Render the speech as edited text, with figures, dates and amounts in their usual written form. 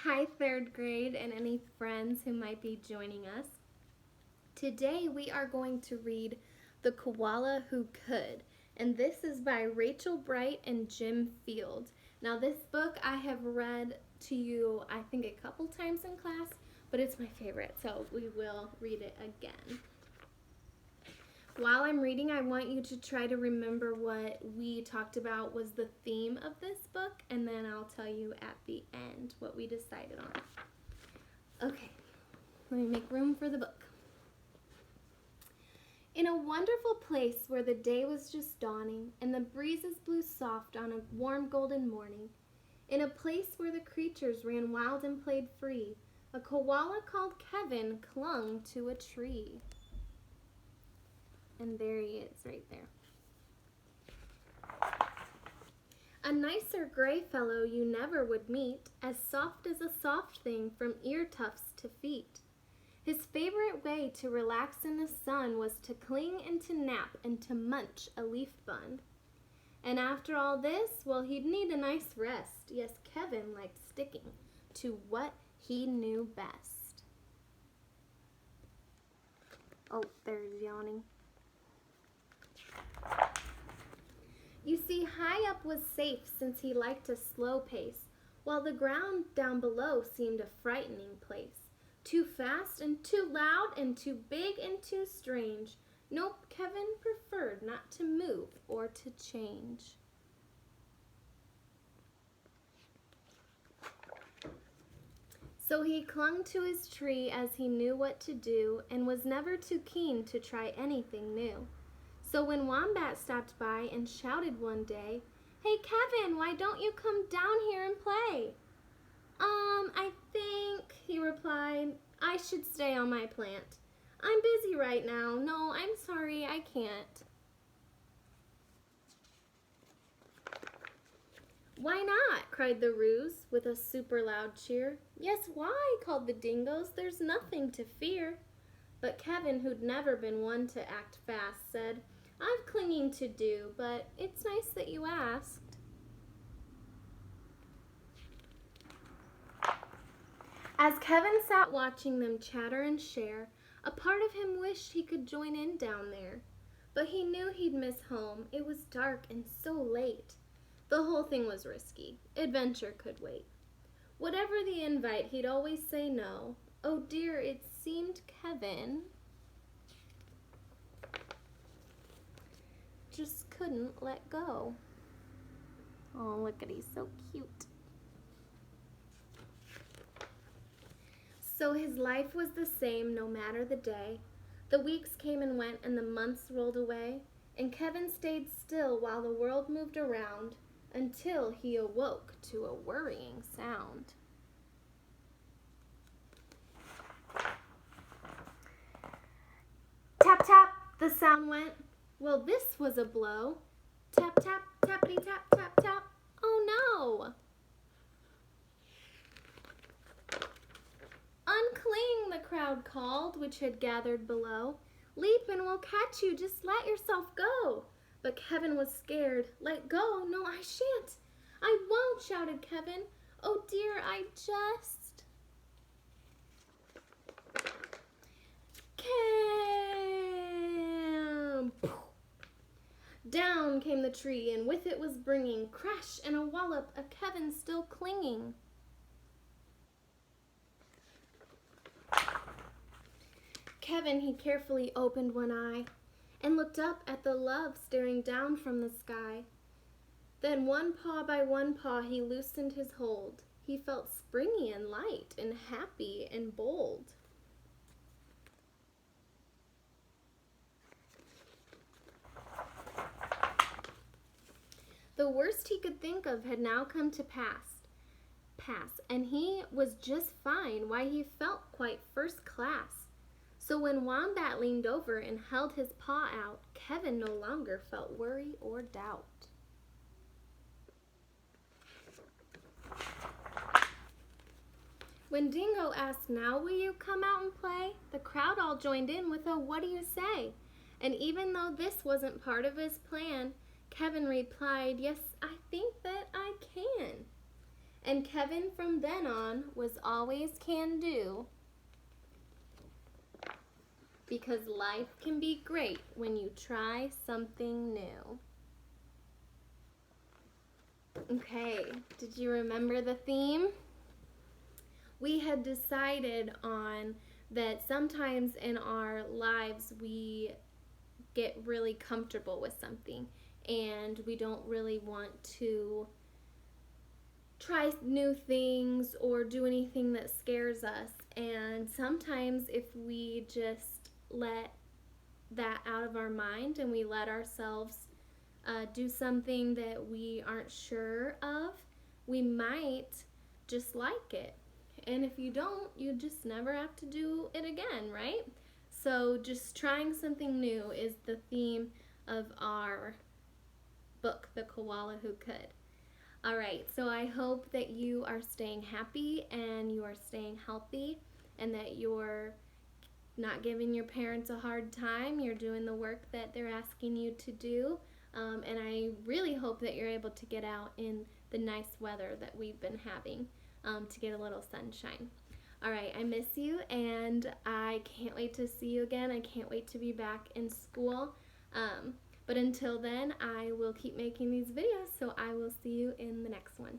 Hi, third grade, and any friends who might be joining us. Today we are going to read The Koala Who Could, and this is by Rachel Bright and Jim Field. Now, this book I have read to you, I think, a couple times in class, but it's my favorite, so we will read it again. While I'm reading, I want you to try to remember what we talked about was the theme of this book, and then I'll tell you at the end what we decided on. Okay, let me make room for the book. In a wonderful place where the day was just dawning and the breezes blew soft on a warm golden morning, in a place where the creatures ran wild and played free, a koala called Kevin clung to a tree. And there he is, right there. A nicer gray fellow you never would meet, as soft as a soft thing from ear tufts to feet. His favorite way to relax in the sun was to cling and to nap and to munch a leaf bun. And after all this, well, he'd need a nice rest. Yes, Kevin liked sticking to what he knew best. Oh, there's yawning. You see, high up was safe since he liked a slow pace, while the ground down below seemed a frightening place. Too fast and too loud and too big and too strange. Nope, Kevin preferred not to move or to change. So he clung to his tree as he knew what to do and was never too keen to try anything new. So when Wombat stopped by and shouted one day, "Hey Kevin, why don't you come down here and play?" I think," he replied, "I should stay on my plant. I'm busy right now. No, I'm sorry, I can't." "Why not?" cried the Ruse with a super loud cheer. "Yes, why?" called the Dingoes. "There's nothing to fear." But Kevin, who'd never been one to act fast, said, "I've clinging to do, but it's nice that you asked." As Kevin sat watching them chatter and share, a part of him wished he could join in down there. But he knew he'd miss home. It was dark and so late. The whole thing was risky. Adventure could wait. Whatever the invite, he'd always say no. Oh dear, it seemed Kevin just couldn't let go. Oh, look at he's so cute. So his life was the same no matter the day. The weeks came and went and the months rolled away, and Kevin stayed still while the world moved around until he awoke to a worrying sound. Tap, tap, the sound went. Well, this was a blow. Tap, tap, tappity, tap, tap, tap. Oh no! "Uncling," the crowd called, which had gathered below. "Leap and we'll catch you, just let yourself go." But Kevin was scared. "Let go? No, I shan't. I won't," shouted Kevin. "Oh dear, I just..." Down came the tree, and with it was bringing crash and a wallop of Kevin still clinging. Kevin, he carefully opened one eye and looked up at the love staring down from the sky. Then one paw by one paw he loosened his hold. He felt springy and light and happy and bold. The worst he could think of had now come to pass, and he was just fine. Why, he felt quite first class. So when Wombat leaned over and held his paw out, Kevin no longer felt worry or doubt. When Dingo asked, "Now will you come out and play?" the crowd all joined in with a "What do you say?" And even though this wasn't part of his plan, Kevin replied, "Yes, I think that I can." And Kevin from then on was always can do, because life can be great when you try something new. Okay, did you remember the theme? We had decided on that sometimes in our lives we get really comfortable with something and we don't really want to try new things or do anything that scares us. And sometimes if we just let that out of our mind and we let ourselves do something that we aren't sure of, we might just like it. And if you don't, you just never have to do it again, right? So just trying something new is the theme of our book, The Koala Who Could. All right, so I hope that you are staying happy and you are staying healthy and that you're not giving your parents a hard time. You're doing the work that they're asking you to do. And I really hope that you're able to get out in the nice weather that we've been having to get a little sunshine. All right, I miss you and I can't wait to see you again. I can't wait to be back in school. But until then, I will keep making these videos, so I will see you in the next one.